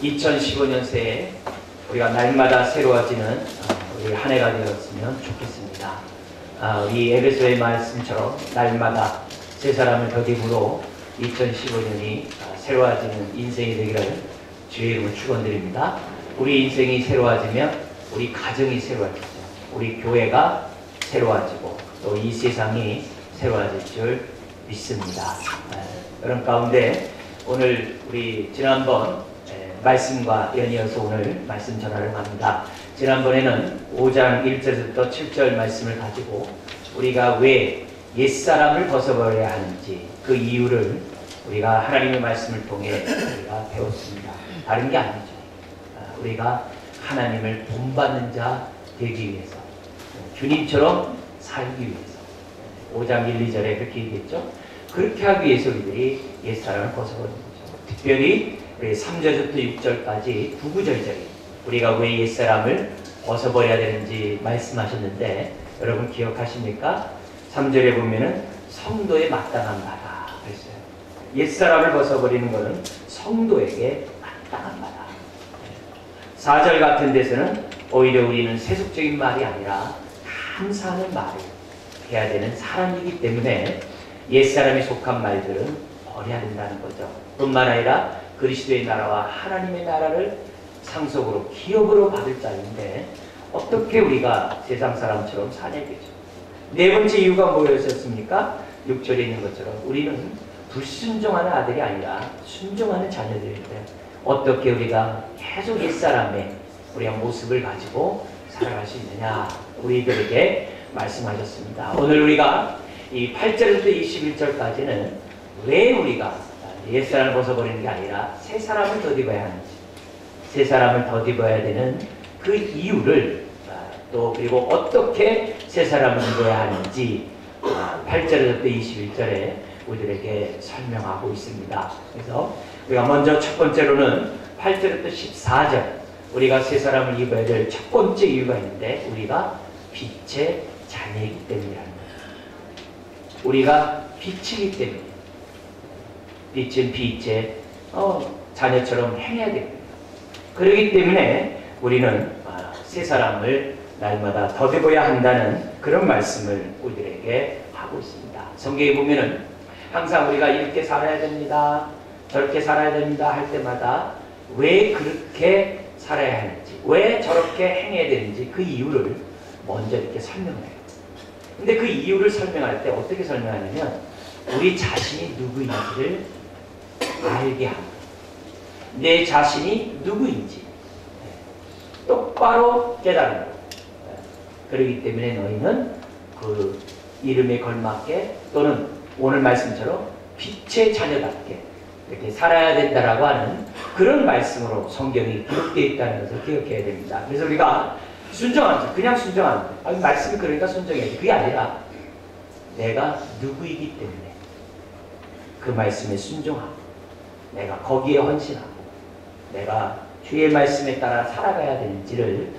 2015년 새해 우리가 날마다 새로워지는 우리 한 해가 되었으면 좋겠습니다. 이 에베소의 말씀처럼 날마다 새 사람을 덧입으로 2015년이 새로워지는 인생이 되기를 주의 이름으로 축원드립니다. 우리 인생이 새로워지면 우리 가정이 새로워지죠. 우리 교회가 새로워지고 또 이 세상이 새로워질 줄 믿습니다. 그런 가운데 오늘 우리 지난번 말씀과 연이어서 오늘 말씀 전하를 합니다. 지난번에는 5장 1절부터 7절 말씀을 가지고 우리가 왜 옛사람을 벗어버려야 하는지 그 이유를 우리가 하나님의 말씀을 통해 우리가 배웠습니다. 다른 게 아니죠. 우리가 하나님을 본받는 자 되기 위해서, 주님처럼 살기 위해서, 5장 1, 2절에 그렇게 얘기했죠. 그렇게 하기 위해서 우리들이 옛사람을 벗어버리는 거죠. 특별히 우리 3절부터 6절까지 구구절절히 우리가 왜 옛사람을 벗어버려야 되는지 말씀하셨는데, 여러분 기억하십니까? 3절에 보면은 성도에 마땅한 바다 그랬어요. 옛사람을 벗어버리는 것은 성도에게 마땅한 바다. 4절 같은 데서는 오히려 우리는 세속적인 말이 아니라 감사하는 말을 해야 되는 사람이기 때문에 옛사람에 속한 말들은 버려야 된다는 거죠. 뿐만 아니라 그리스도의 나라와 하나님의 나라를 상속으로 기업으로 받을 자인데 어떻게 우리가 세상 사람처럼 사냐겠죠. 네 번째 이유가 뭐였었습니까? 6절에 있는 것처럼 우리는 불순종하는 아들이 아니라 순종하는 자녀들인데 어떻게 우리가 계속 옛사람의 우리의 모습을 가지고 살아갈 수 있느냐 우리들에게 말씀하셨습니다. 오늘 우리가 이 8절부터 21절까지는 왜 우리가 옛사람을 벗어버리는 게 아니라 새 사람을 덧입어야 하는지, 새 사람을 덧입어야 되는 그 이유를 또 그리고 어떻게 새 사람을 입어야 하는지 8절부터 21절에 우리들에게 설명하고 있습니다. 그래서 우리가 먼저 첫 번째로는 8절부터 14절 우리가 새 사람을 입어야 될 첫 번째 이유가 있는데 우리가 빛의 자녀이기 때문이라는 거죠. 우리가 빛이기 때문에 빛은 빛의 자녀처럼 행해야 됩니다. 그렇기 때문에 우리는 새 사람을 날마다 덧입어야 한다는 그런 말씀을 우리들에게 하고 있습니다. 성경에 보면은 항상 우리가 이렇게 살아야 됩니다, 저렇게 살아야 됩니다 할 때마다 왜 그렇게 살아야 하는지, 왜 저렇게 행해야 되는지 그 이유를 먼저 이렇게 설명해요. 근데 그 이유를 설명할 때 어떻게 설명하냐면 우리 자신이 누구인지를 알게 합니다. 내 자신이 누구인지 똑바로 깨달은 거예요. 그렇기 때문에 너희는 그 이름에 걸맞게 또는 오늘 말씀처럼 빛의 자녀답게 이렇게 살아야 된다라고 하는 그런 말씀으로 성경이 기록되어 있다는 것을 기억해야 됩니다. 그래서 우리가 순종하는 거, 그냥 순종하는 거. 말씀이 그러니까 순종해야지. 그게 아니라 내가 누구이기 때문에 그 말씀에 순종하고 내가 거기에 헌신하고 내가 주의 말씀에 따라 살아가야 되는지를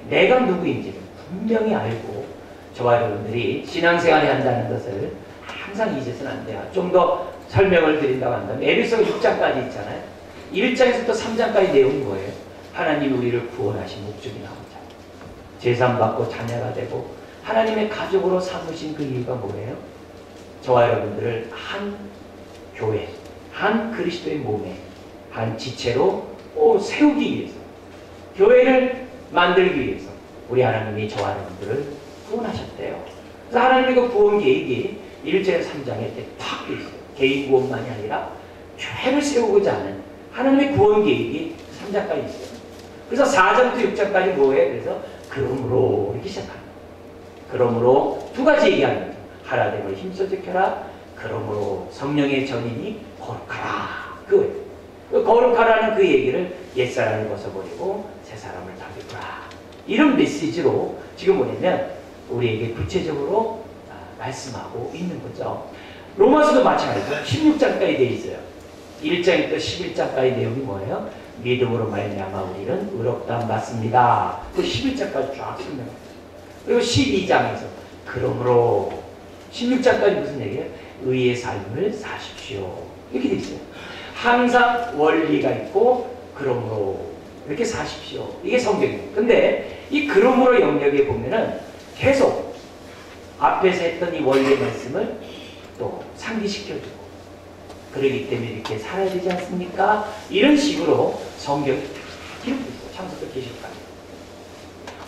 내가 누구인지를 분명히 알고 저와 여러분들이 신앙생활을 한다는 것을 항상 잊어서는 안 돼요. 좀 더 설명을 드린다고 한다면 에베소 6장까지 있잖아요. 1장에서부터 3장까지 내용이 뭐예요? 하나님이 우리를 구원하신 목적이 나오죠. 제삼받고 자녀가 되고 하나님의 가족으로 삼으신 그 이유가 뭐예요? 저와 여러분들을 한 교회, 한 그리스도의 몸에 한 지체로 세우기 위해서, 교회를 만들기 위해서 우리 하나님이 저와 여러분들을 구원하셨대요. 그래서 하나님의 그 구원 계획이 1절 3장에 이렇게 탁 있어요. 개인 구원만이 아니라 교회를 세우고자 하는 하나님의 구원 계획이 3장까지 있어요. 그래서 4장부터 6장까지 뭐예요? 그래서 그러므로 이렇게 시작합니다. 그러므로 두 가지 얘기합니다. 하나됨을 힘써 지켜라. 그러므로 성령의 전인이 거룩하라. 그 거룩하라는 그 얘기를 옛사람을 벗어버리고 새사람을 덧입으라. 이런 메시지로 지금 뭐냐면 우리에게 구체적으로 말씀하고 있는 거죠. 로마서도 마찬가지죠. 16장까지 되어 있어요. 1장부터 11장까지 내용이 뭐예요? 믿음으로 말미암아 우리는 의롭다함 받습니다. 그 11장까지 쫙 설명합니다. 그리고 12장에서 그러므로 16장까지 무슨 얘기예요? 의의 삶을 사십시오. 이렇게 되어 있어요. 항상 원리가 있고 그러므로 이렇게 사십시오. 이게 성경이에요. 근데 이 그러므로 영역에 보면은 계속 앞에서 했던 이 원리 말씀을 또 상기시켜주고 그러기 때문에 이렇게 살아야 되지 않습니까? 이런 식으로 성경이 기록되어 있어요. 창세기 계시록까지.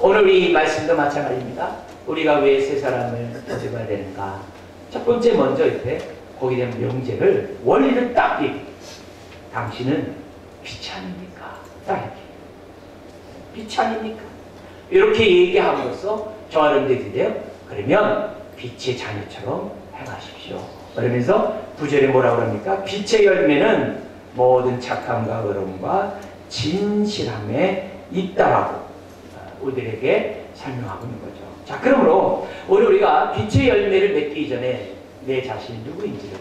오늘 이 말씀도 마찬가지입니다. 우리가 왜 새 사람을 더듬어야 되는가? 첫 번째 먼저 이렇게 거기에 대한 명제를 원리를 딱 얘기해. 당신은 빛이 아닙니까? 딱 이렇게. 빛이 아닙니까? 이렇게 얘기함으로써 저하는 데인데요. 그러면 빛의 자녀처럼 행하십시오. 그러면서 9절에 뭐라고 합니까? 빛의 열매는 모든 착함과 의로움과 진실함에 있다라고 우리들에게 설명하고 있는 거죠. 자, 그러므로 오늘 우리가 빛의 열매를 맺기 전에 내 자신이 누구인지를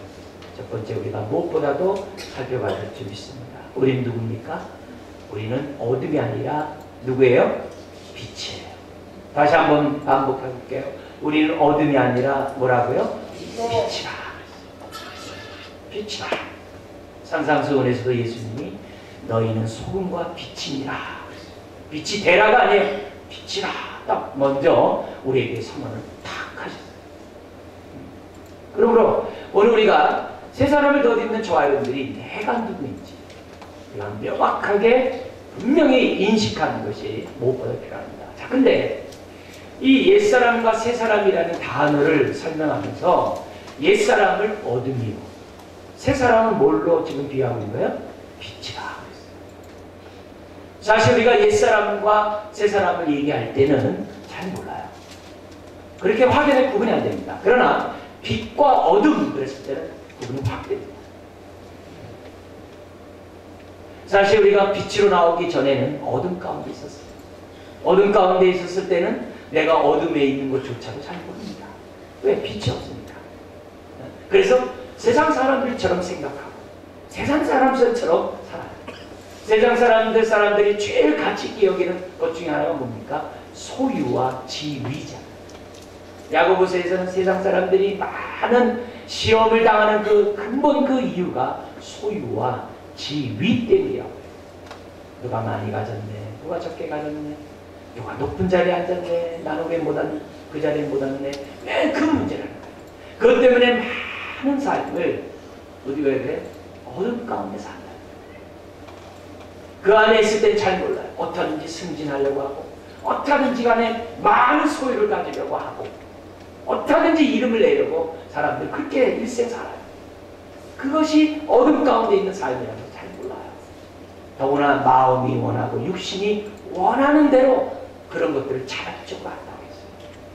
첫 번째 우리가 무엇보다도 살펴봐야 될 줄 믿습니다. 우리는 누굽니까? 우리는 어둠이 아니라 누구예요? 빛이에요. 다시 한번 반복해 볼게요. 우리는 어둠이 아니라 뭐라고요? 빛이라. 빛이라. 산상수훈에서도 예수님이 너희는 소금과 빛이니라. 빛이 되라가 아니에요. 빛이라. 딱 먼저 우리에게 선언을 탁 하셨어요. 그러므로 오늘 우리가 새 사람을 덧입는 저와 여러분들이 내가 누구인지 우리가 명확하게 분명히 인식하는 것이 무엇보다 필요합니다. 자, 근데 이 옛사람과 새사람이라는 단어를 설명하면서 옛사람을 어둠이고 새사람은 뭘로 지금 비유하고 있는 거예요? 빛이라. 사실 우리가 옛사람과 새사람을 얘기할 때는 잘 몰라요. 그렇게 확연히 구분이 안 됩니다. 그러나 빛과 어둠 그랬을 때는 구분이 확 됩니다. 사실 우리가 빛으로 나오기 전에는 어둠 가운데 있었어요. 어둠 가운데 있었을 때는 내가 어둠에 있는 것조차도 잘 모릅니다. 왜? 빛이 없으니까. 그래서 세상 사람들처럼 생각하고 세상 사람들처럼 살아요. 세상 사람들이 제일 가치 있게 여기는 것 중에 하나가 뭡니까? 소유와 지위잖아요. 야고보서에서는 세상 사람들이 많은 시험을 당하는 그 근본 그 이유가 소유와 지위 때문이라고 해요. 누가 많이 가졌네, 누가 적게 가졌네, 누가 높은 자리에 앉았네, 나는 왜 못한 그 자리에 못 앉네. 맨 그 문제라는 거예요. 그것 때문에 많은 삶을 어디가 해야 돼? 어둠 가운데 산다. 그 안에 있을 땐 잘 몰라요. 어떻게든지 승진하려고 하고 어떻게든지 간에 많은 소유를 가지려고 하고 어떻게든지 이름을 내려고 사람들 그렇게 일생 살아요. 그것이 어둠 가운데 있는 삶이라는 걸 잘 몰라요. 더구나 마음이 원하고 육신이 원하는 대로 그런 것들을 자발적으로 한다고 했어요.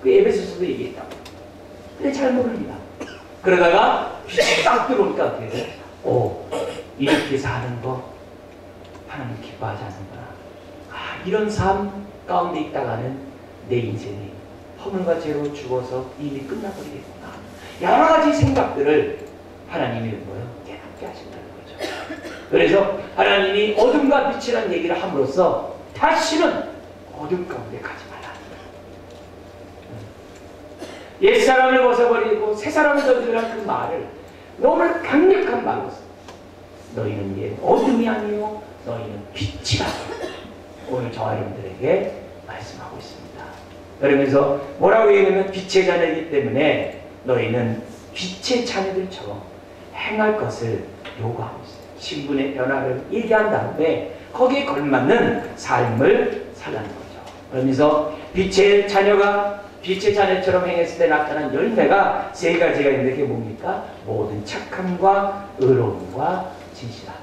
그 에베소서도 얘기했다고. 근데 잘 모릅니다. 그러다가 빛이 딱 들어오니까 어떻게 돼요? 오, 이렇게 사는 거 하나님 기뻐하지 않는구나. 아, 이런 삶 가운데 있다가는 내 인생이 허물과 죄로 죽어서 이미 끝나버리겠구나. 여러 가지 생각들을 하나님이 뭐예요? 깨닫게 하신다는 거죠. 그래서 하나님이 어둠과 빛이라는 얘기를 함으로써 다시는 어둠 가운데 가지 말라. 옛사람을 벗어버리고 새사람을 던지라는 그 말을 너무 강력한 말로서 너희는 옛 어둠이 아니요 너희는 빛이라 오늘 저와 여러분들에게 말씀하고 있습니다. 그러면서 뭐라고 얘기하면 빛의 자녀이기 때문에 너희는 빛의 자녀들처럼 행할 것을 요구하고 있어요. 신분의 변화를 얘기한 다음에 거기에 걸맞는 삶을 살라는 거죠. 그러면서 빛의 자녀처럼 행했을 때 나타난 열매가 세 가지가 있는데 그게 뭡니까? 모든 착함과 의로움과 진실함.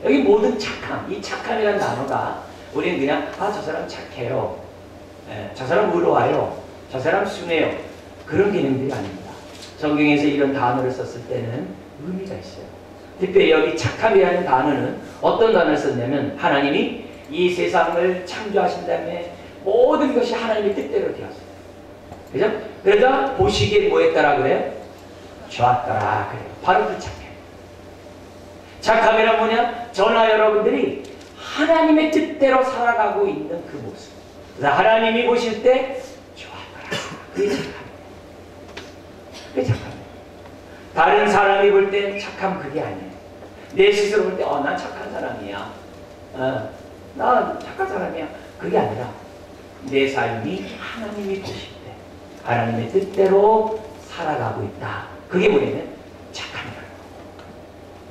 여기 모든 착함, 이 착함이라는 단어가 우리는 그냥 저 사람 착해요. 저 사람 의로워요. 저 사람 순해요. 그런 개념들이 아닙니다. 성경에서 이런 단어를 썼을 때는 의미가 있어요. 특별히 여기 착함이라는 단어는 어떤 단어를 썼냐면 하나님이 이 세상을 창조하신 다음에 모든 것이 하나님의 뜻대로 되었어요. 그죠? 그러다 보시기에 뭐 했다라 그래요? 좋았더라 그래요. 바로 그 착함. 착함이란 뭐냐? 저나 여러분들이 하나님의 뜻대로 살아가고 있는 그 모습. 그래서 하나님이 보실 때 좋았더라. 그게 착함이에요. 그게 착함이에요. 다른 사람이 볼 때 착함 그게 아니에요. 내 스스로 볼 때 난 착한 사람이야. 나 착한 사람이야. 그게 아니라 내 삶이 하나님이 보실 때 하나님의 뜻대로 살아가고 있다. 그게 뭐냐면 착함이라는 거.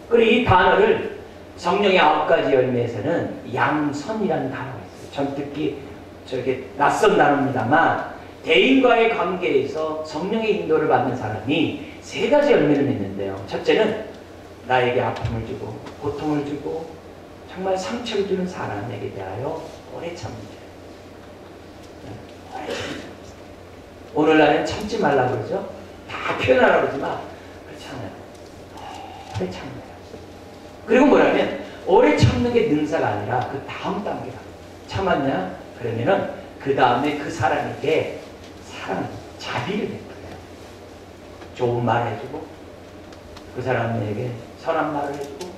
그리고 이 단어를 성령의 9가지 열매에서는 양선이라는 단어가 있어요. 전 듣기 저렇게 낯선 단어입니다만 대인과의 관계에서 성령의 인도를 받는 사람이 3가지 열매를 맺는데요. 첫째는 나에게 아픔을 주고 고통을 주고 정말 상처를 주는 사람에게 대하여 오래 참는 자예요. 오늘날은 참지 말라고 그러죠. 다 표현하라고 그러지만 그렇지 않아요. 오래 참는 거예요. 그리고 뭐냐면 오래 참는 게 능사가 아니라 그 다음 단계다. 참았냐? 그러면은 그 다음에 그 사람에게 사랑, 자비를 베풀어요. 좋은 말 해주고 그 사람에게 선한 말을 해주고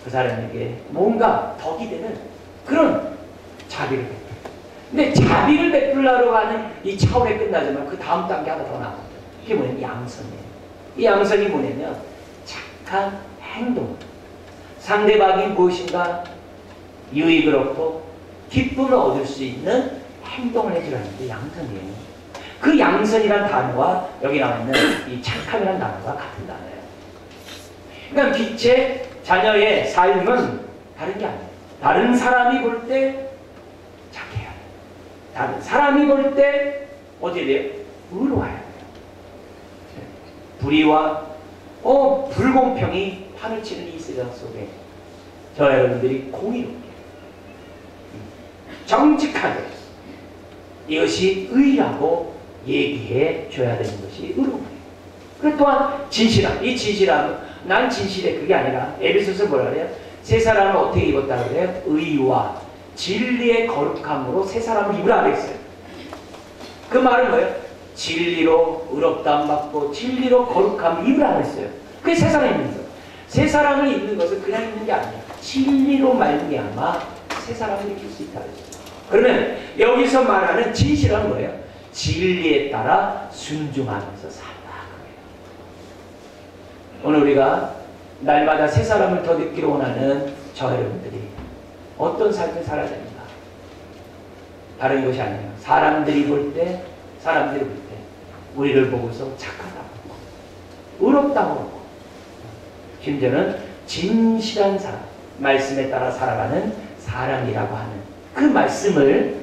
그 사람에게 뭔가 덕이 되는 그런 자비를 베풀어요. 근데 자비를 베풀려고 하는 이 차원에 끝나지만 그 다음 단계 하나 더 나옵니다. 이게 뭐냐면 양선이에요. 이 양선이 뭐냐면 착한 행동. 상대방이 무엇인가 유익을 얻고 기쁨을 얻을 수 있는 행동을 해주라는 게 양선이에요. 그 양선이라는 단어와 여기 나와 있는 이 착함이라는 단어가 같은 단어예요. 그러니까 빛의 자녀의 삶은 다른 게 아니에요. 다른 사람이 볼 때 착해야 돼요. 다른 사람이 볼 때 어디에 돼요? 의로워야 돼요. 불의와 불공평이 판을 치는 이 세상 속에 저 여러분들이 공의롭게 정직하게 이것이 의라고 얘기해 줘야 되는 것이 의로움이에요. 그리고 또한 진실함. 이 진실함은 난 진실해 그게 아니라 에베소서 뭐라 그래요? 새 사람을 어떻게 입었다고 그래요? 의와 진리의 거룩함으로 새 사람을 입으라 그랬어요. 그 말은 뭐예요? 진리로 의롭다함 받고 진리로 거룩함을 입으라 그랬어요. 그게 새 사람을 입는 거예요. 새 사람을 입는 것은 그냥 입는 게 아니에요. 진리로 말미암아 새 사람을 입힐 수 있다 그랬어요. 그러면 여기서 말하는 진실은 뭐예요? 진리에 따라 순종하면서 살다. 오늘 우리가 날마다 새 사람을 더 느끼러 원하는 저 여러분들이 어떤 삶을 살아야 됩니까? 다른 것이 아니에요. 사람들이 볼 때 우리를 보고서 착하다고 의롭다고 하고 심지어는 진실한 사람, 말씀에 따라 살아가는 사람이라고 하는 그 말씀을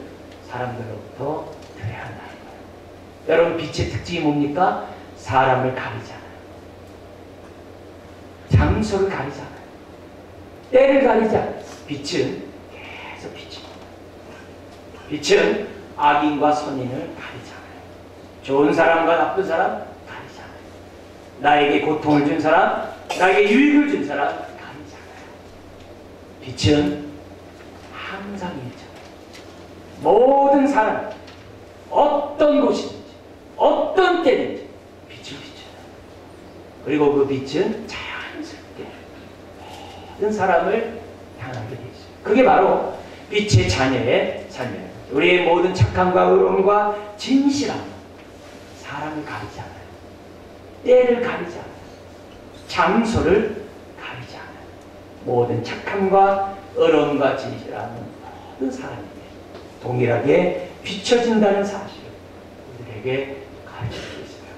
사람들로부터 들어야 한다는 거예요. 여러분 빛의 특징이 뭡니까? 사람을 가리지 않아요. 장소를 가리지 않아요. 때를 가리지 않아요. 빛은 계속 빛입니다. 빛은 악인과 선인을 가리지 않아요. 좋은 사람과 나쁜 사람 가리지 않아요. 나에게 고통을 준 사람, 나에게 유익을 준 사람 가리지 않아요. 빛은 항상 일정해요. 모든 사람, 어떤 곳이든지 어떤 때든지 빛을 비춰요. 그리고 그 빛은 자연스럽게 모든 사람을 향하게 되어 있어요. 그게 바로 빛의 자녀의 삶이에요. 우리의 모든 착함과 의로움과 진실함, 사람을 가리지 않아요. 때를 가리지 않아요. 장소를 가리지 않아요. 모든 착함과 의로움과 진실함은 모든 사람에게 동일하게 비춰진다는 사실을 우리에게 가르쳐주고 있어요.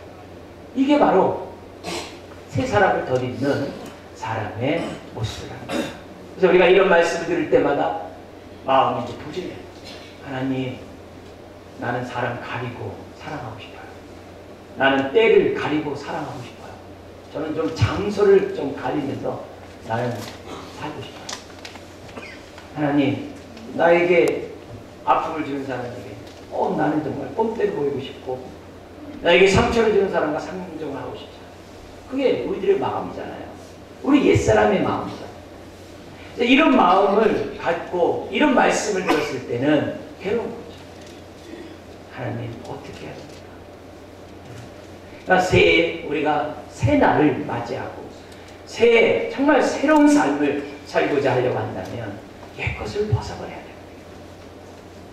이게 바로 새 사람을 덧입는 사람의 모습이라는 거예요. 그래서 우리가 이런 말씀을 들을 때마다 마음이 이제 부질해요. 하나님, 나는 사람 가리고 사랑하고 싶어요. 나는 때를 가리고 사랑하고 싶어요. 저는 좀 장소를 좀 가리면서 나는 살고 싶어요. 하나님, 나에게 아픔을 주는 사람에게 나는 정말 뽐때를 보이고 싶고 나에게 상처를 주는 사람과 상종을 하고 싶잖아요. 그게 우리들의 마음이잖아요. 우리 옛사람의 마음이잖아요. 이런 마음을 갖고 이런 말씀을 들었을 때는 괴로운 거죠. 하나님 어떻게 해야 됩니까? 그러니까 우리가 새 날을 맞이하고 정말 새로운 삶을 살고자 하려고 한다면 옛것을 벗어버려야 됩니다.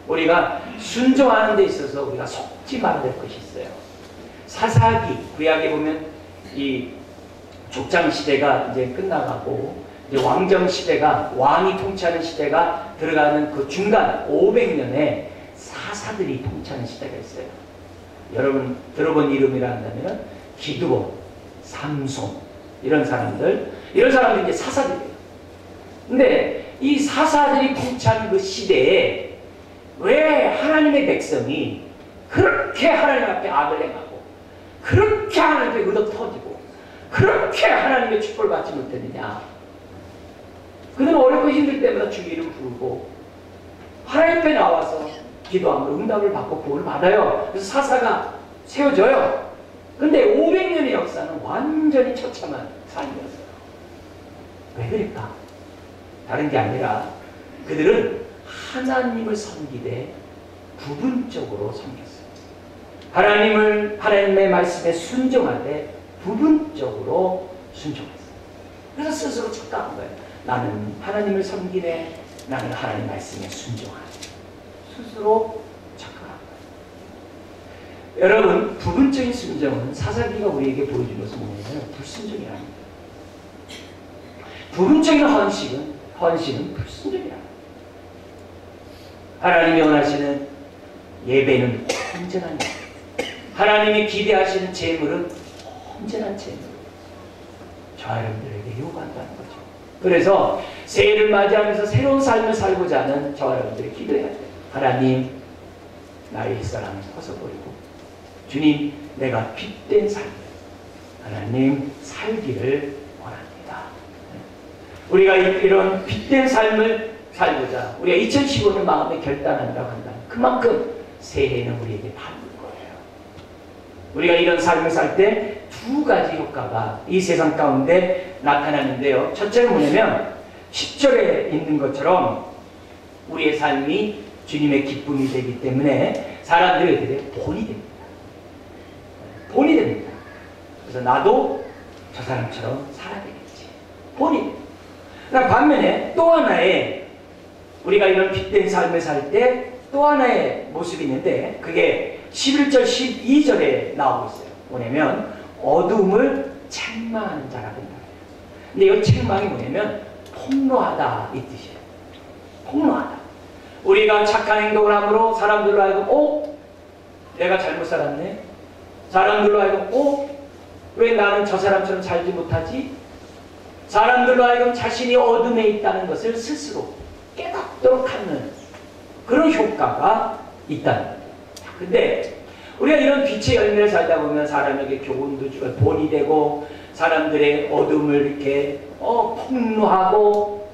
우리가 순종하는 데 있어서 우리가 속지 말아야 될 것이 있어요. 사사기 구약에 보면 이 족장 시대가 이제 끝나가고 이제 왕정 시대가, 왕이 통치하는 시대가 들어가는 그 중간 500년에 사사들이 통치하는 시대가 있어요. 여러분 들어본 이름이라 한다면 기드온, 삼손 이런 사람들이 이제 사사들이에요. 근데 이 사사들이 통치하는 그 시대에 왜 하나님의 백성이 그렇게 하나님 앞에 악을 행하고 그렇게 하나님 앞에 의도 터지고 그렇게 하나님의 축복을 받지 못했느냐? 그들은 어렵고 힘들 때마다 주 이름 부르고 하나님 앞에 나와서 기도함으로 응답을 받고 구원을 받아요. 그래서 사사가 세워져요. 근데 500년의 역사는 완전히 처참한 삶이었어요. 왜 그럴까? 다른 게 아니라 그들은 하나님을 섬기되 부분적으로 섬겼어요. 하나님의 말씀에 순종하되 부분적으로 순종했어요. 그래서 스스로 착각한 거예요. 나는 하나님을 섬기네, 나는 하나님 말씀에 순종하네. 스스로 착각한 거예요. 여러분, 부분적인 순종은 사사기가 우리에게 보여준 것은 뭐냐면 불순종이랍니다. 부분적인 헌신은 불순종이랍니다. 하나님이 원하시는 예배는 온전한 예배, 하나님이 기대하시는 제물은 온전한 제물, 저와 여러분들에게 요구한다는 거죠. 그래서 새해를 맞이하면서 새로운 삶을 살고자 하는 저와 여러분들이 기도해야 돼요. 하나님, 나의 옛사람을 벗어버리고 주님, 내가 빛된 삶을 하나님 살기를 원합니다. 우리가 이런 빛된 삶을 살고자 우리가 2015년 마음에 결단한다고 한다면 그만큼 새해는 우리에게 받는 거예요. 우리가 이런 삶을 살 때 두 가지 효과가 이 세상 가운데 나타나는데요. 첫째는 뭐냐면 10절에 있는 것처럼 우리의 삶이 주님의 기쁨이 되기 때문에 사람들이 어떻게 돼요? 본이 됩니다. 본이 됩니다. 그래서 나도 저 사람처럼 살아야 되겠지. 본이 됩니다. 그러니까 반면에 또 하나의 우리가 이런 빛된 삶을 살 때 또 하나의 모습이 있는데 그게 11절, 12절에 나오고 있어요. 뭐냐면 어둠을 책망하는 자가 된다. 근데 이 책망이 뭐냐면 폭로하다 이 뜻이에요. 폭로하다. 우리가 착한 행동을 함으로 사람들로 하여금 내가 잘못 살았네. 사람들로 하여금 왜 나는 저 사람처럼 살지 못하지? 사람들로 하여금 자신이 어둠에 있다는 것을 스스로 깨닫도록 하는 그런 효과가 있다는 거예요. 근데 우리가 이런 빛의 열매를 살다 보면 사람에게 교훈도 주고 본이 되고 사람들의 어둠을 이렇게 폭로하고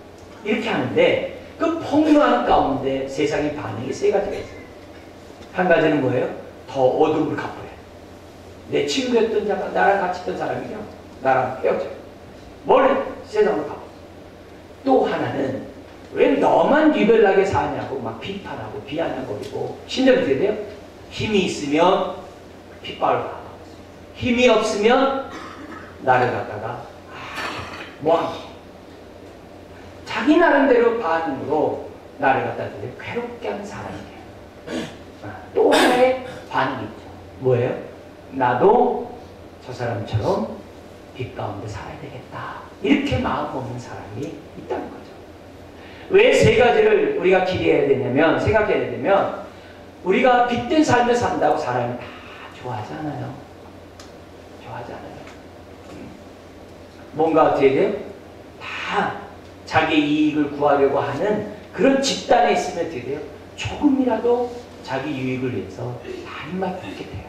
이렇게 하는데 그 폭로하는 가운데 세상의 반응이 세 가지가 있어요. 한 가지는 뭐예요? 더 어둠을 갚아요. 내 친구였던 자가 나랑 같이 있던 사람이요. 나랑 헤어져요. 뭘 세상으로 갚아. 또 하나는 왜 너만 유별나게 사냐고 막 비판하고 비아냥거리고 심지어 어떻게 돼요? 힘이 있으면 핍박을 받아. 힘이 없으면 나를 갖다가 뭐하니? 자기 나름대로 반응으로 나를 갖다 괴롭게 하는 사람이에요. 또 하나의 반응이 있죠. 뭐예요? 나도 저 사람처럼 빛 가운데 살아야 되겠다. 이렇게 마음 먹는 사람이 있다는 거죠. 왜 세 가지를 우리가 기대해야 되냐면, 생각해야 되냐면, 우리가 빛된 삶을 산다고 사람이 다 좋아하지 않아요. 좋아하지 않아요. 뭔가 어떻게 돼요? 다 자기 이익을 구하려고 하는 그런 집단에 있으면 어떻게 돼요? 조금이라도 자기 유익을 위해서 다 입맛 붙게 돼요.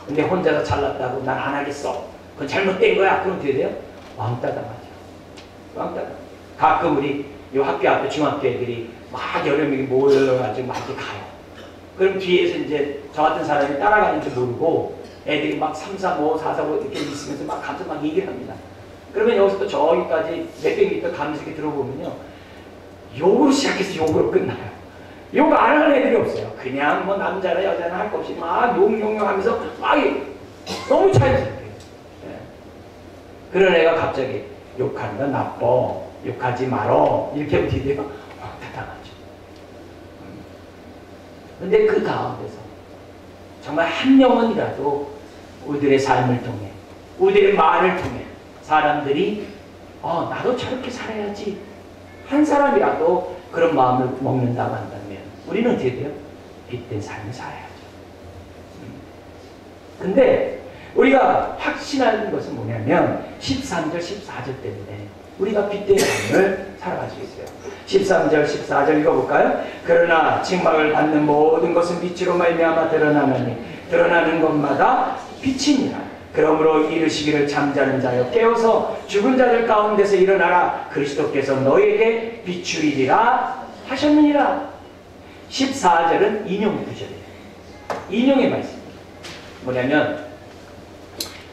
근데 혼자서 잘났다고 난 안 하겠어. 그건 잘못된 거야. 그럼 어떻게 돼요? 왕따 당하죠. 왕따. 가끔 우리 요 학교 앞에 중학교 애들이 막 여러 명이 모여가지고 막 이렇게 가요. 그럼 뒤에서 이제 저 같은 사람이 따라가는 줄 모르고 애들이 막 3, 4, 5, 4, 4, 5 이렇게 있으면서 막 가서 막 얘기를 합니다. 그러면 여기서 또 저기까지 몇백 미터 가면서 이렇게 들어보면요. 욕으로 시작해서 욕으로 끝나요. 욕 안 하는 애들이 없어요. 그냥 뭐 남자나 여자나 할 것 없이 막 욕 하면서 막 너무 자연스럽게. 네. 그런 애가 갑자기 욕하는 건 나빠. 욕하지 말어. 이렇게 하면 뒤에가 당하죠. 근데 그 가운데서 정말 한 영혼이라도 우리들의 삶을 통해 우리들의 말을 통해 사람들이 나도 저렇게 살아야지 한 사람이라도 그런 마음을 먹는다고 한다면 우리는 어떻게 돼요? 빛된 삶을 살아야죠. 근데 우리가 확신하는 것은 뭐냐면 13절, 14절 때문에 우리가 빛된 삶을 살아가지고 있어요. 13절, 14절 읽어볼까요? 그러나 징박을 받는 모든 것은 빛으로 말미암아 드러나나니 드러나는 것마다 빛이니라. 그러므로 이르시기를 잠자는 자여 깨어서 죽은 자들 가운데서 일어나라. 그리스도께서 너에게 비추리리라 하셨느니라. 14절은 인용 구절이에요. 인용의 말씀입니다. 뭐냐면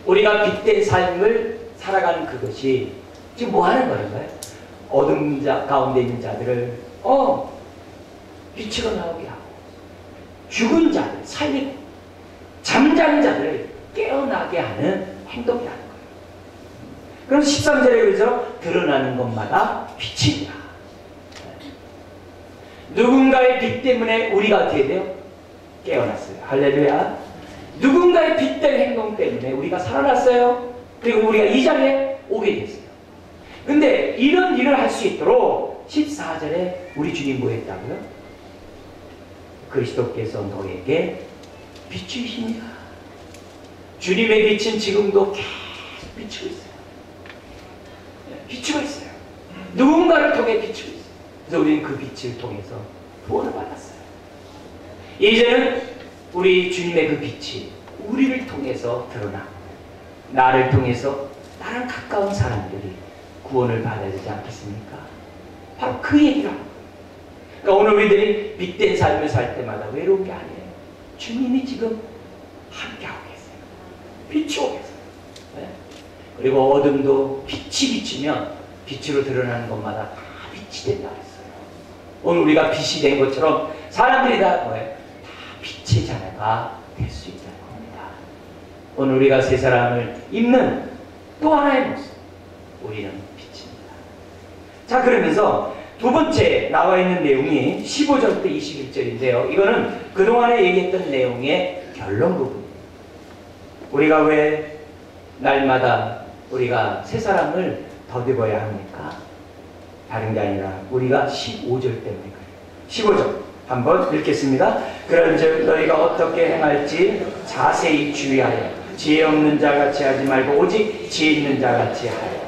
우리가 빛된 삶을 살아가는 그것이 지금 뭐 하는 거예요? 어둠 가운데 있는 자들을 빛으로 나오게 하고 죽은 자들 살리고 잠자는 자들을 깨어나게 하는 행동이라는 거예요. 그래서 13절에 그래서 드러나는 것마다 빛이니라. 누군가의 빛 때문에 우리가 어떻게 돼요? 깨어났어요. 할렐루야. 누군가의 빛된 행동 때문에 우리가 살아났어요. 그리고 우리가 이 자리에 오게 됐어요. 근데 이런 일을 할 수 있도록 14절에 우리 주님 뭐 했다고요? 그리스도께서 너에게 비추시니라. 주님의 빛은 지금도 계속 비추고 있어요. 비추고 있어요. 누군가를 통해 비추고 있어요. 그래서 우리는 그 빛을 통해서 구원을 받았어요. 이제는 우리 주님의 그 빛이 우리를 통해서 드러나 나를 통해서 나랑 가까운 사람들이 구원을 받아야 되지 않겠습니까? 바로 그 얘기를 하는 거예요. 그러니까 오늘 우리들이 빛된 삶을 살 때마다 외로운 게 아니에요. 주님이 지금 함께하고 계세요. 비추고 계세요. 네? 그리고 어둠도 빛이 비치면 빛으로 드러나는 것마다 다 빛이 된다고 했어요. 오늘 우리가 빛이 된 것처럼 사람들이 다 뭐예요? 다 빛의 자녀가 될 수 있다는 겁니다. 오늘 우리가 세 사람을 입는 또 하나의 모습, 우리는 빛입니다. 자, 그러면서 두 번째 나와 있는 내용이 15절부터 21절인데요. 이거는 그동안에 얘기했던 내용의 결론 부분입니다. 우리가 왜 날마다 우리가 새 사람을 덧입어야 합니까? 다른 게 아니라 우리가 15절 때문에 그래요. 15절 한번 읽겠습니다. 그런즉 너희가 어떻게 행할지 자세히 주의하여 지혜 없는 자같이 하지 말고 오직 지혜 있는 자같이 하여.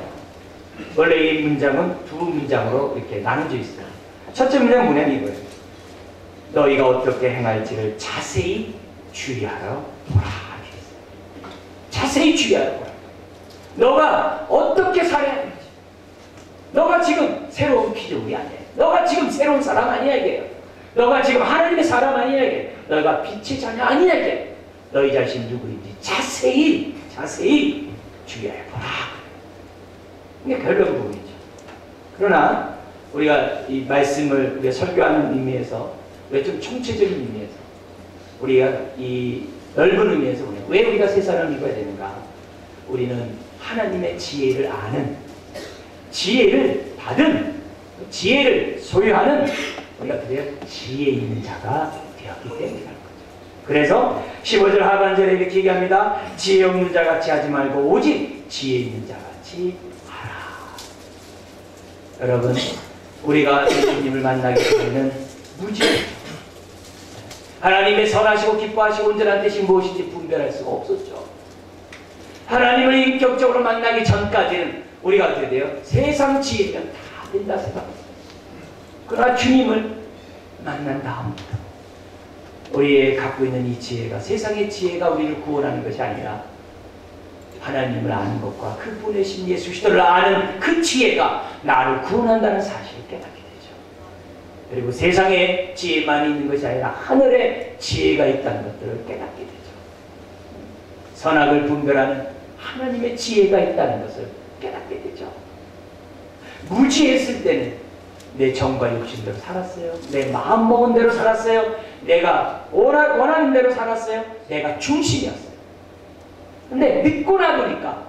원래 이 문장은 두 문장으로 이렇게 나눠져 있어요. 첫째 문장은 뭐냐면 이거예요. 너희가 어떻게 행할지를 자세히 주의하여 보라. 자세히 주의하여 보라. 너가 어떻게 살아야 되는지. 너가 지금 새로운 피조물이 아니야. 너가 지금 새로운 사람 아니야 이게. 너가 지금 하나님의 사람 아니야 이게. 너가 빛의 자녀 아니야 이게. 너희 자신 누구인지 자세히 주의하여 보라. 이게 결론 부분이죠. 그러나 우리가 이 말씀을 우리가 설교하는 의미에서 왜 좀 총체적인 의미에서 우리가 이 넓은 의미에서 왜 우리가 새 사람을 입어야 되는가? 우리는 하나님의 지혜를 아는, 지혜를 받은, 지혜를 소유하는 우리가 그래야 지혜 있는 자가 되었기 때문이라는 거죠. 그래서 15절 하반절에 이렇게 얘기합니다. 지혜 없는 자같이 하지 말고 오직 지혜 있는 자같이 하라. 여러분, 우리가 예수님을 만나기 전에는 무지했죠. 하나님의 선하시고 기뻐하시고 온전한 뜻이 무엇인지 분별할 수가 없었죠. 하나님을 인격적으로 만나기 전까지는 우리가 어떻게 돼요? 세상 지혜면 다 된다 생각했어요. 그러나 주님을 만난 다음부터 우리의 갖고 있는 이 지혜가 세상의 지혜가 우리를 구원하는 것이 아니라 하나님을 아는 것과 그 보내신 예수 그리스도를 아는 그 지혜가 나를 구원한다는 사실을 깨닫게 되죠. 그리고 세상에 지혜만 있는 것이 아니라 하늘에 지혜가 있다는 것들을 깨닫게 되죠. 선악을 분별하는 하나님의 지혜가 있다는 것을 깨닫게 되죠. 무지했을 때는 내 정과 욕심대로 살았어요. 내 마음 먹은 대로 살았어요. 내가 원하는 대로 살았어요. 내가 중심이었어요. 근데 믿고 나보니까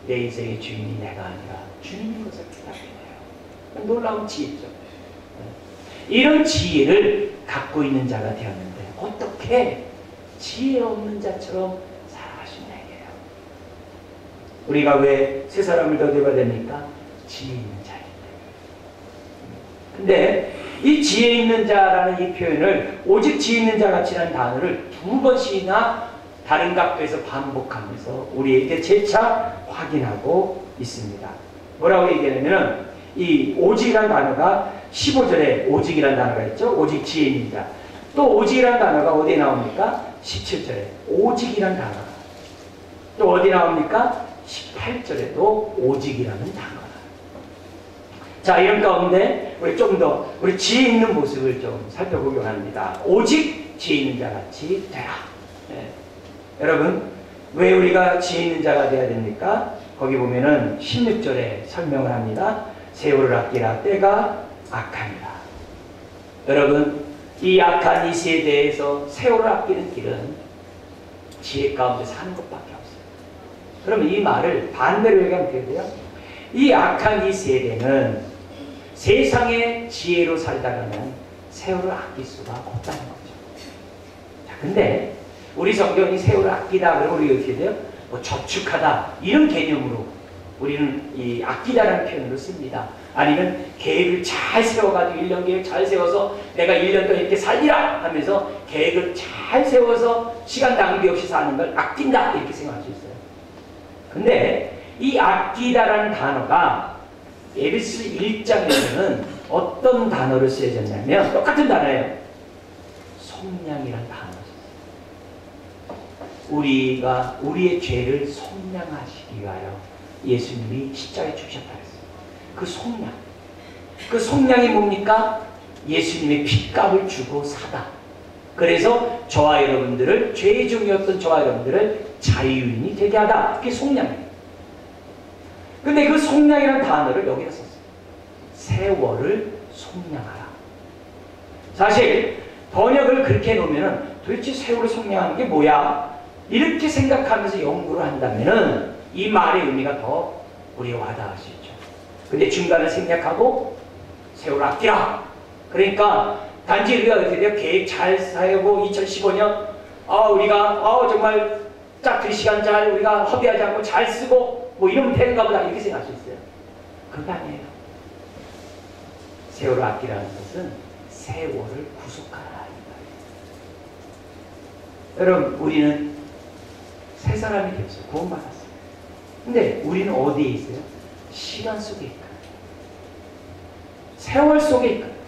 내 인생의 주인이 내가 아니라 주님인 것을 깨닫게 돼요. 놀라운 지혜죠. 이런 지혜를 갖고 있는 자가 되었는데 어떻게 지혜 없는 자처럼 살아가시냐 이게요. 우리가 왜 새 사람을 더디어야 됩니까? 지혜 있는 자이기 때문에. 근데 이 지혜 있는 자라는 이 표현을 오직 지혜 있는 자 같이라는 단어를 2번씩이나 다른 각도에서 반복하면서 우리에게 재차 확인하고 있습니다. 뭐라고 얘기하냐면 이 오직이라는 단어가 15절에 오직이라는 단어가 있죠. 오직 지혜 있는 자. 또 오직이라는 단어가 어디에 나옵니까? 17절에 오직이라는 단어가. 또 어디 나옵니까? 18절에도 오직이라는 단어가. 자, 이런 가운데 우리 좀 더 우리 지혜 있는 모습을 좀 살펴보기 원합니다. 오직 지혜 있는 자 같이 되라. 네. 여러분, 왜 우리가 지혜 있는 자가 되어야 됩니까? 거기 보면은 16절에 설명을 합니다. 세월을 아끼라, 때가 악하니라. 여러분, 이 악한 이 세대에서 세월을 아끼는 길은 지혜 가운데 사는 것밖에 없어요. 그러면 이 말을 반대로 얘기하면 어떻게 돼요? 이 악한 이 세대는 세상의 지혜로 살다가는 세월을 아낄 수가 없다는 거죠. 자, 근데 우리 성경이 세월을 아끼다 그러면 우리가 어떻게 돼요? 뭐 저축하다 이런 개념으로 우리는 이 아끼다라는 표현으로 씁니다. 아니면 계획을 잘 세워가지고 1년 계획 잘 세워서 내가 1년 동안 이렇게 살리라 하면서 계획을 잘 세워서 시간 낭비 없이 사는 걸 아낀다 이렇게 생각할 수 있어요. 근데 이 아끼다라는 단어가 에베소 1장에서는 어떤 단어를 쓰여졌냐면 똑같은 단어예요. 속량이라는 단어. 우리가 우리의 죄를 속량하시기 위하여 예수님이 십자가에 죽으셨다 했어요. 그 속량. 그 속량이 뭡니까? 예수님의 핏값을 주고 사다. 그래서 저와 여러분들을 죄 중이었던 저와 여러분들을 자유인이 되게 하다. 그게 속량이에요. 근데 그 속량이라는 단어를 여기다 썼어요. 세월을 속량하라. 사실 번역을 그렇게 해놓으면 도대체 세월을 속량하는 게 뭐야? 이렇게 생각하면서 연구를 한다면은 이 말의 의미가 더 우리에 와닿을 수 있죠. 근데 중간을 생략하고 세월을 아끼라. 그러니까 단지 우리가 어떻게 돼요? 계획 잘 세우고 2015년 우리가 정말 딱 그 시간 잘 우리가 허비하지 않고 잘 쓰고 뭐 이러면 되는가 보다 이렇게 생각할 수 있어요. 그거 아니에요. 세월을 아끼라는 것은 세월을 구속하라. 여러분, 우리는 새 사람이 되었어요. 구원받았어요. 근데 우리는 어디에 있어요? 시간 속에 있거든요. 세월 속에 있거든요.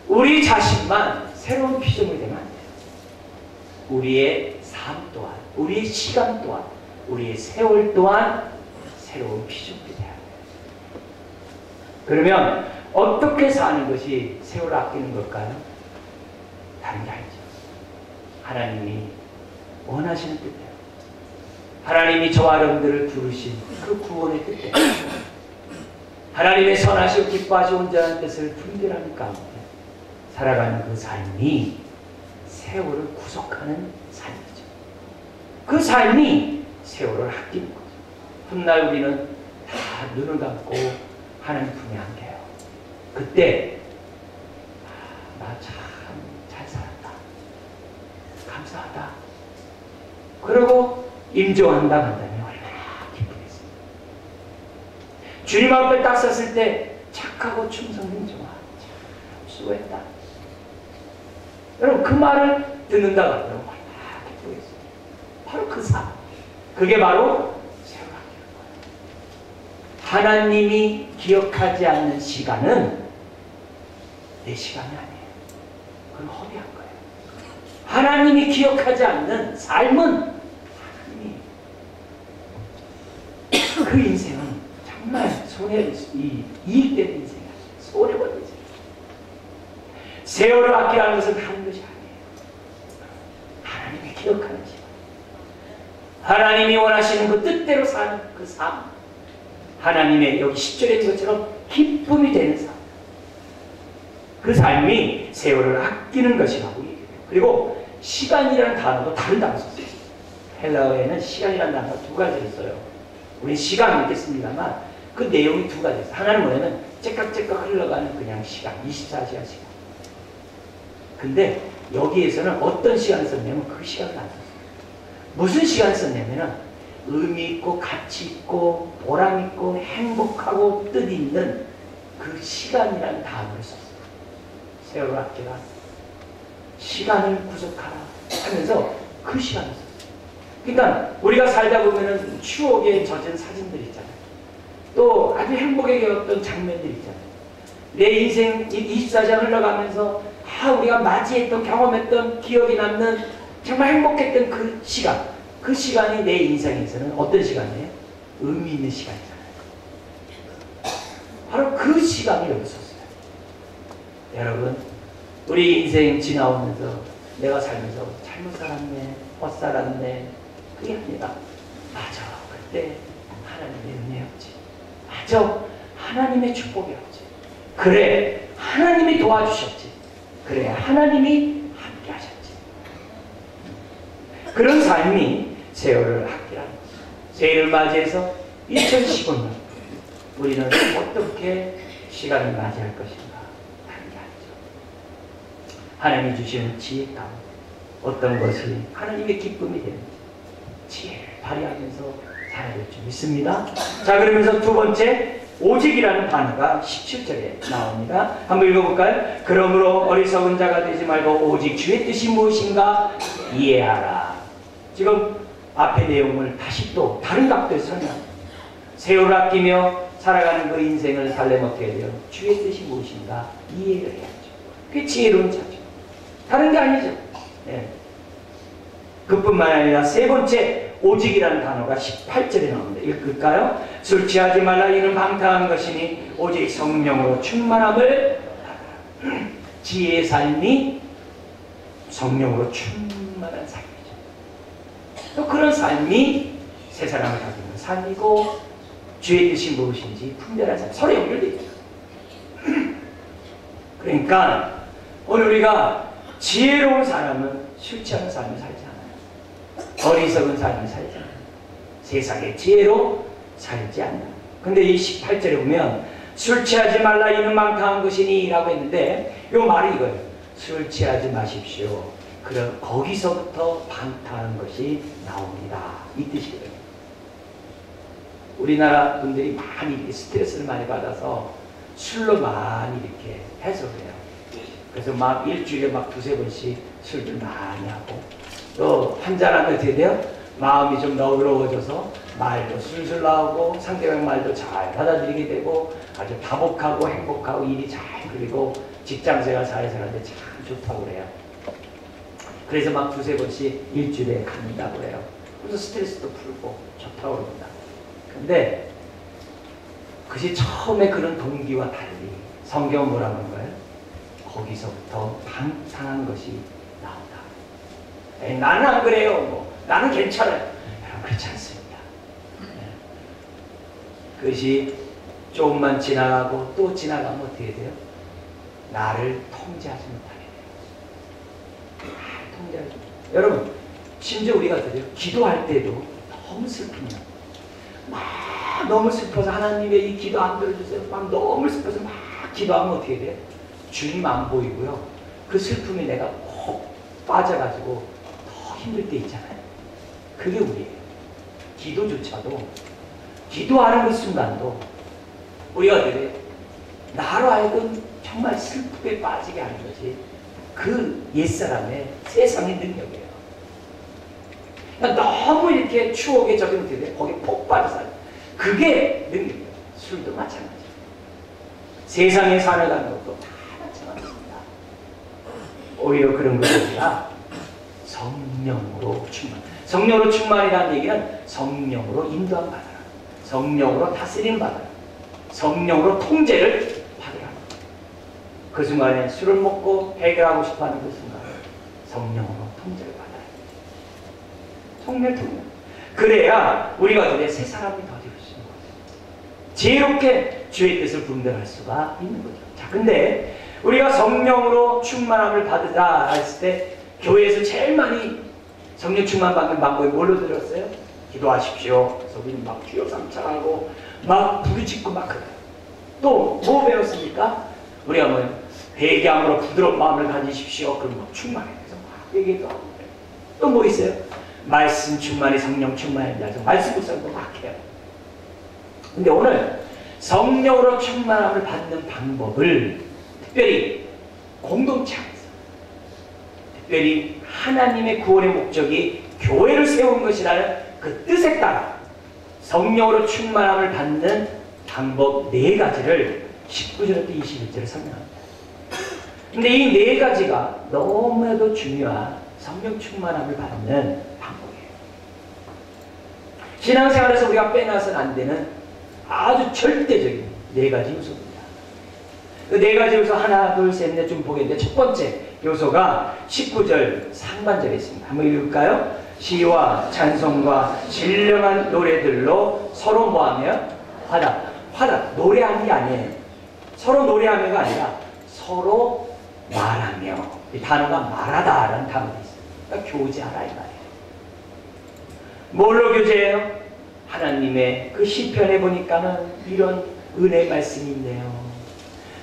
우리 자신만 새로운 피조물이 되면 안 돼요. 우리의 삶 또한, 우리의 시간 또한, 우리의 세월 또한 새로운 피조물이 돼야 돼요. 그러면 어떻게 사는 것이 세월을 아끼는 걸까요? 다른 게 아니죠. 하나님이 원하시는 뜻대로, 하나님이 저와 여러분들을 부르신 그 구원의 뜻대로, 하나님의 선하시고 기뻐하시고 온전한 뜻을 분별하는 가운데 살아가는 그 삶이 세월을 구속하는 삶이죠. 그 삶이 세월을 아끼는 거죠. 훗날 우리는 다 눈을 감고 하나님 품에 안겨요. 그때 나 참 잘 살았다. 감사하다. 그리고 임종한다 한다면 얼마나 기쁘겠습니까? 주님 앞에 딱 섰을 때 착하고 충성된 종아, 참 수고했다. 여러분, 그 말을 듣는다 하면 얼마나 기쁘겠습니까? 바로 그 삶. 그게 바로 세월 아끼는 거예요. 하나님이 기억하지 않는 시간은 내 시간이 아니에요. 그건 허비한 거예요. 하나님이 기억하지 않는 삶은 하나님이 그 인생은 정말 이익되는 인생이야. 손해보는 인생. 세월을 아끼라는 것은 하는 것이 아니에요. 하나님이 기억하는 시간. 하나님이 원하시는 그 뜻대로 사는 그 삶. 하나님의 여기 10절에 있는 것처럼 기쁨이 되는 삶. 그 삶이 세월을 아끼는 것이라고 얘기해요. 그리고 시간이라는 단어도 다른 단어 썼어요. 헬라어에는 시간이라는 단어가 두 가지를 써요. 우리 시간 읽겠습니다만 그 내용이 두 가지 있어요. 하나는 뭐냐면 째깍째깍 흘러가는 그냥 시간, 24시간 시간. 근데 여기에서는 어떤 시간을 썼냐면 그 시간을 안 썼어요. 무슨 시간을 썼냐면은 의미 있고 가치 있고 보람 있고 행복하고 뜻 있는 그 시간이라는 단어를 썼어요. 세월을 아끼라, 시간을 구속하라 하면서 그 시간을 썼어요. 그러니까 우리가 살다 보면은 추억에 젖은 사진들 있잖아요. 또 아주 행복하게 어떤 장면들 있잖아요. 내 인생 24시간 흘러가면서 우리가 맞이했던 경험했던 기억이 남는 정말 행복했던 그 시간, 그 시간이 내 인생에서는 어떤 시간이에요? 의미 있는 시간이잖아요. 바로 그 시간을 여기 썼어요. 여러분, 우리 인생 지나오면서 내가 살면서 잘못 살았네, 헛살았네, 그게 아니라 맞아, 그때 하나님의 은혜였지. 맞아, 하나님의 축복이었지. 그래, 하나님이 도와주셨지. 그래, 하나님이 함께 하셨지. 그런 삶이 세월을 아끼라는 거죠. 새해를 맞이해서 2015년 우리는 어떻게 시간을 맞이할 것인가 하는 게 아니죠. 하나님이 주시는 지혜 가운데 어떤 것이 하나님의 기쁨이 되는지 지혜를 발휘하면서 살아야 될 줄 믿습니다. 자, 그러면서 두 번째, 오직이라는 단어가 17절에 나옵니다. 한번 읽어볼까요? 그러므로 어리석은 자가 되지 말고 오직 주의 뜻이 무엇인가 이해하라. 지금 앞의 내용을 다시 또 다른 각도에서 설명합니다. 세월을 아끼며 살아가는 그 인생을 살려면 어떻게 돼요? 주의 뜻이 무엇인가 이해를 해야죠. 그게 지혜로운 자죠. 다른 게 아니죠. 네. 그뿐만 아니라 세 번째, 오직이라는 단어가 18절에 나옵니다. 읽을까요? 술 취하지 말라 이는 방탕한 것이니 오직 성령으로 충만함을 받아라. 지혜의 삶이 성령으로 충만한 삶이죠. 또 그런 삶이 세 사람을 가지는 삶이고 주의 뜻이 무엇인지 분별한 삶, 서로 연결되어 있죠. 그러니까 오늘 우리가 지혜로운 사람은 술 취하는 삶을 살지 않아요. 어리석은 삶을 살지 않아요. 세상의 지혜로 살지 않아요. 근데 이 18절에 보면 술 취하지 말라 이는 방탕한 것이니 라고 했는데 이 말이 이거예요. 술 취하지 마십시오. 그럼 거기서부터 방탕한 것이 나옵니다. 이 뜻이거든요. 우리나라 분들이 많이 스트레스를 많이 받아서 술로 많이 이렇게 해소를 해요. 그래서 막 일주일에 막 두세 번씩 술들 많이 하고 또 한잔하면 어떻게 돼요? 마음이 좀 너그러워져서 말도 술술 나오고 상대방 말도 잘 받아들이게 되고 아주 다복하고 행복하고 일이 잘 그리고 직장생활 사회생활인데 참 좋다고 그래요. 그래서 막 두세 번씩 일주일에 갑니다고 그래요. 그래서 스트레스도 풀고 좋다고 그럽니다. 근데 그것이 처음에 그런 동기와 달리 성경은 뭐라고 하는 거예요? 거기서부터 방탕한 것이 나온다. 에이, 나는 안 그래요. 뭐, 나는 괜찮아요. 여러분 그렇지 않습니다. 그것이 조금만 지나가고 또 지나가면 어떻게 돼요? 나를 통제하지 못하게 돼요. 나를 통제하지 못해요. 여러분 심지어 우리가 그래요. 기도할 때도 너무 슬프면 막 너무 슬퍼서 하나님의 이 기도 안 들어주세요. 막 너무 슬퍼서 막 기도하면 어떻게 돼요? 주님 안 보이고요. 그 슬픔에 내가 콕 빠져가지고 더 힘들 때 있잖아요. 그게 우리예요. 기도조차도 기도하는 그 순간도 우리가 그래 나로 하여금 정말 슬픔에 빠지게 하는 것이 그 옛사람의 세상의 능력이에요. 그러니까 너무 이렇게 추억에 젖으면 어떻게 돼? 거기에 폭 빠져서 그게 능력이에요. 술도 마찬가지예요. 세상에 살아가는 것도 다 마찬가지입니다. 오히려 그런 것이 아니라 성령으로 충만. 성령으로 충만이라는 얘기는 성령으로 인도함 받아라. 성령으로 다스림 받아라. 성령으로 통제를 받으라. 그 순간에 술을 먹고 해결하고 싶어하는 그 순간에 성령으로 통제를 받아라. 통렬. 그래야 우리가 그래 새 사람이 더 될 수 있는 거죠. 지혜롭게 주의 뜻을 분별할 수가 있는 거죠. 자, 근데 우리가 성령으로 충만함을 받으자 했을 때 교회에서 제일 많이 성령 충만 받는 방법이 뭘로 들었어요? 기도하십시오. 그래서 우리는 막 주여 삼창하고 막 부르짖고 막 그래요. 또 뭐 배웠습니까? 우리가 뭐예요? 회개함으로 부드러운 마음을 가지십시오. 그럼 막 충만해서 막 얘기도 하고 또 뭐 있어요? 말씀 충만이 성령 충만입니다. 말씀 묵상도 막 해요. 근데 오늘 성령으로 충만함을 받는 방법을 특별히 공동체 안에서, 특별히 하나님의 구원의 목적이 교회를 세운 것이라는 그 뜻에 따라 성령으로 충만함을 받는 방법 4가지를 19절부터 21절에 설명합니다. 근데 이 4가지가 너무나도 중요한 성령 충만함을 받는 방법이에요. 신앙생활에서 우리가 빼놔서는 안 되는 아주 절대적인 4가지 요소입니다. 그 4가지 요소 하나, 둘, 셋, 넷 좀 보겠는데 첫 번째 요소가 19절 상반절에 있습니다. 한번 읽을까요? 시와 찬송과 신령한 노래들로 서로 뭐하며? 화답. 노래하는 게 아니에요. 서로 노래하며가 아니라 서로 말하며. 이 단어가 말하다라는 단어가 있어요. 그러니까 교제하라 이 말이에요. 뭘로 교제해요? 하나님의 그 시편에 보니까는 이런 은혜 말씀이 있네요.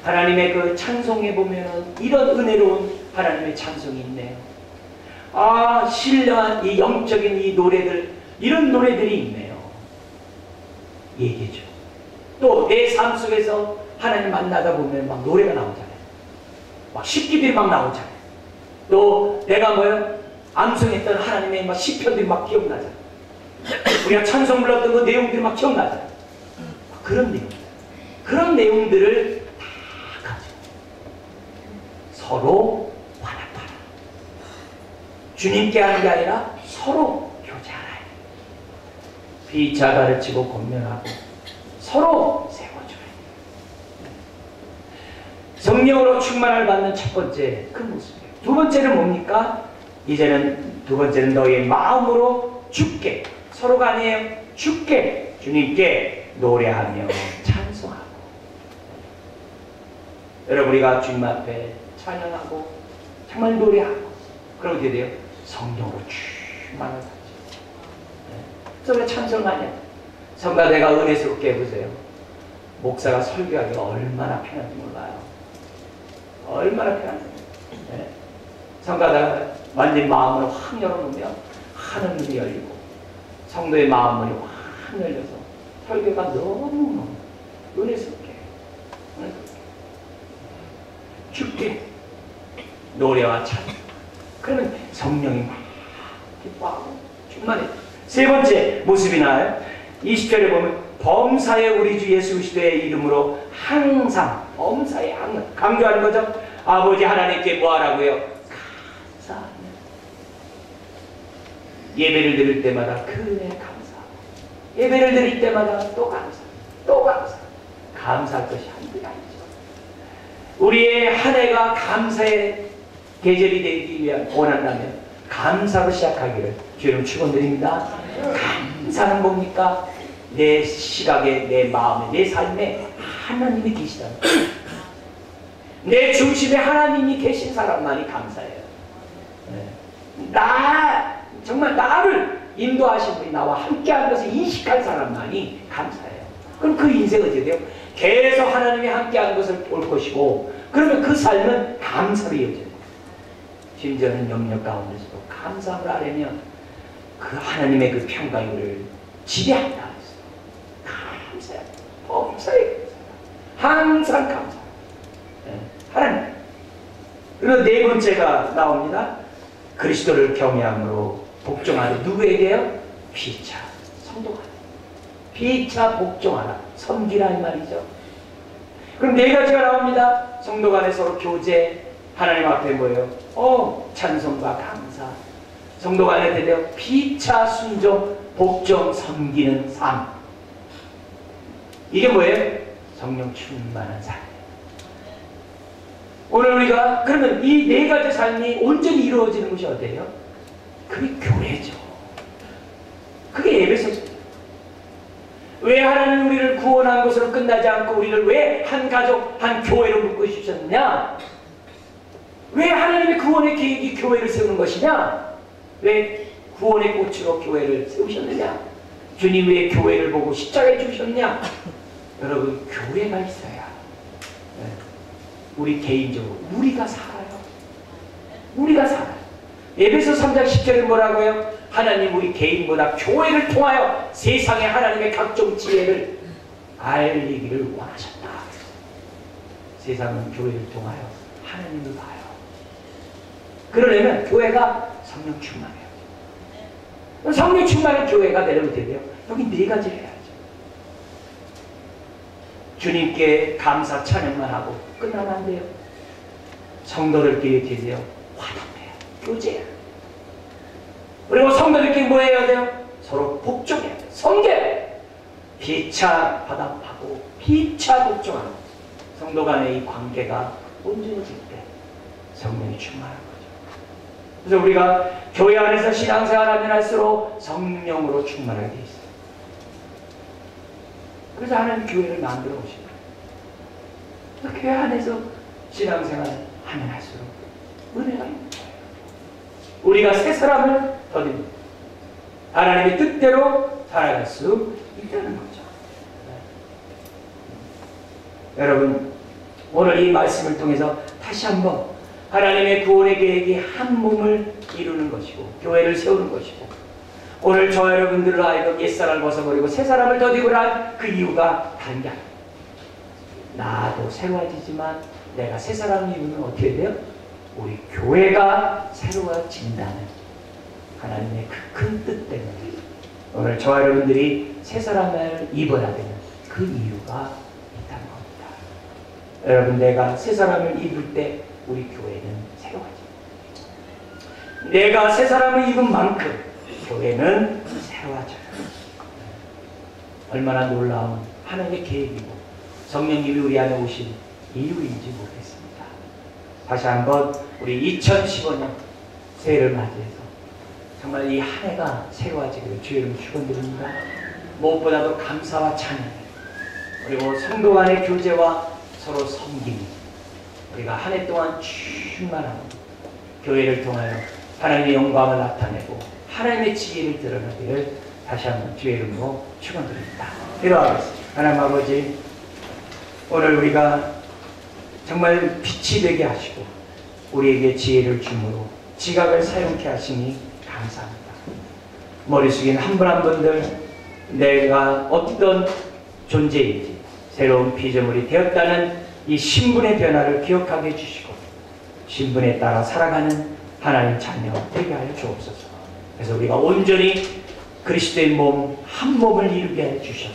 하나님의 그 찬송에 보면은 이런 은혜로운 하나님의 찬송이 있네요. 아, 신령한 이 영적인 이 노래들, 이런 노래들이 있네요. 얘기해줘. 또 내 삶 속에서 하나님 만나다 보면 막 노래가 나오잖아요. 막 시기들이 막 나오잖아요. 또 내가 암송했던 하나님의 막 시편들이 막 기억나잖아요. 우리가 찬송 불렀던 그 내용들이 막 기억나잖아요. 그런 내용들을 다 가지고 서로 화답하라. 주님께 하는 게 아니라 서로 교제하라. 피차 가르치고 권면하고 서로 세워줘야 돼요. 성령으로 충만을 받는 첫 번째 그 모습이에요. 두 번째는 뭡니까? 두 번째는 너희의 마음으로 주께, 서로가 아니에요. 주께, 주님께 노래하며 찬송하고. 여러분, 우리가 주님 앞에 찬양하고 정말 노래하고 그럼 어떻게 돼요? 성령으로 충만을 받죠. 그래서 왜 찬송 많이 해요? 성가대가 은혜스럽게 해보세요. 목사가 설교하기가 얼마나 편한지 몰라요. 얼마나 편한지. 네. 성가대가 완전히 마음을 확 열어놓으면 하늘문이 열리고 성도의 마음문이 확 열려서 설교가 너무 은혜스럽게 주께 노래와 찬양. 그러면 성령이 막 기뻐하고 충만해. 세 번째 모습이 나와요. 20절에 보면 범사에 우리 주 예수 그리스도의 이름으로 항상, 범사에 항상 강조하는 거죠. 아버지 하나님께 뭐하라고요? 감사하며. 예배를 드릴 때마다 그 은혜에 감사하고, 예배를 드릴 때마다 또 감사하고, 또 감사하고. 감사할 것이 한둘이 아니죠. 우리의 한 해가 감사의 계절이 되기 위한 원한다면 감사로 시작하기를 주님 축원드립니다. 감사는 뭡니까? 내 시각에, 내 마음에, 내 삶에 하나님이 계시다는 거예요. 내 중심에 하나님이 계신 사람만이 감사해요. 정말 나를 인도하신 분이 나와 함께하는 것을 인식한 사람만이 감사해요. 그럼 그 인생은 어떻게 돼요? 계속 하나님이 함께하는 것을 볼 것이고, 그러면 그 삶은 감사로 이어져요. 심지어는 영역 가운데서도 감사를 하려면 그 하나님의 그 평강이 우리를 지배한다. 감사해요. 범사에 항상 감사. 하나님. 그리고 네 번째가 나옵니다. 그리스도를 경외함으로 복종하는 누구에게요? 피차 성도가. 피차 복종하라. 섬기라 이 말이죠. 그럼 네 가지가 나옵니다. 성도 간에 서로 교제, 하나님 앞에 뭐예요? 찬송과 감사. 성도 간에 대대어 피차 순종, 복종, 섬기는 삶. 이게 뭐예요? 성령 충만한 삶. 오늘 우리가 그러면 이 네 가지 삶이 온전히 이루어지는 것이 어디예요? 그게 교회죠. 그게 예배소죠. 왜 하나님 우리를 구원한 것으로 끝나지 않고 우리를 왜 한 가족, 한 교회로 묶어 주셨느냐? 왜 하나님의 구원의 계획이 교회를 세우는 것이냐? 왜 구원의 꽃으로 교회를 세우셨느냐? 주님 왜 교회를 보고 십자가에 주셨냐? 여러분, 교회가 있어야 우리 개인적으로 우리가 살아요. 우리가 살아요. 에베소 3장 10절에 뭐라고요? 하나님 우리 개인보다 교회를 통하여 세상에 하나님의 각종 지혜를 알리기를 원하셨다. 세상은 교회를 통하여 하나님을 봐요. 그러려면 교회가 성령 충만해요. 성령 충만한 교회가 되려면 돼요. 여기 네 가지를 해야죠. 주님께 감사 찬양만 하고 끝나면 안 돼요. 성도들끼리 드세요. 화답해요. 교제해요. 그리고 성도들끼리 뭐 해야 돼요? 서로 복종해야 돼요. 성계. 피차 화답하고 피차 복종하는 성도 간의 이 관계가 온전해질 때 성령이 충만한 거죠. 그래서 우리가 교회 안에서 신앙생활하면 할수록 성령으로 충만하게 돼 있어요. 그래서 하나님 교회를 만들어 오신 거예요. 교회 안에서 신앙생활 하면 할수록 은혜가 있는 거예요. 우리가 새 사람을 더듬는 하나님의 뜻대로 살아갈 수 있다는 거죠. 네. 여러분, 오늘 이 말씀을 통해서 다시 한번 하나님의 구원의 계획이 한 몸을 이루는 것이고 교회를 세우는 것이고 오늘 저와 여러분들을 하여금 옛사람을 벗어버리고 새 사람을 더디고란 그 이유가 다른 게 아닙니다. 나도 새로워지지만 내가 새 사람 이유는 어떻게 돼요? 우리 교회가 새로워진다는 하나님의 그 큰 뜻 때문에 오늘 저와 여러분들이 새 사람을 입어야 되는 그 이유가 있다는 겁니다. 여러분, 내가 새 사람을 입을 때 우리 교회는 새로워집니다. 내가 새 사람을 입은 만큼 교회는 새로워져요. 얼마나 놀라운 하나님의 계획이고 성령님이 우리 안에 오신 이유인지 모르겠습니다. 다시 한번 우리 2015년 새해를 맞이해서 정말 이 한 해가 새로워지기를 주의 이름으로 축원드립니다. 무엇보다도 감사와 찬양 그리고 성도 간의 교제와 서로 섬김 우리가 한 해 동안 충만한 교회를 통하여 하나님의 영광을 나타내고 하나님의 지혜를 드러나기를 다시 한번 주의 이름으로 축원드립니다. 기도하겠습니다. 하나님 아버지, 오늘 우리가 정말 빛이 되게 하시고 우리에게 지혜를 주므로 지각을 사용케 하시니 감사합니다. 머리 숙인 한 분 한 분들 내가 어떤 존재인지 새로운 피조물이 되었다는 이 신분의 변화를 기억하게 해주시고 신분에 따라 살아가는 하나님 자녀 되게 하여 주옵소서. 그래서 우리가 온전히 그리스도의 몸 한 몸을 이루게 해 주셔서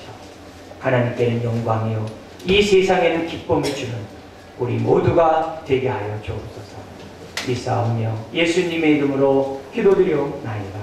하나님께는 영광이요 이 세상에는 기쁨을 주는 우리 모두가 되게 하여 주옵소서. 이 싸움요 예수님의 이름으로 기도드리옵나이다.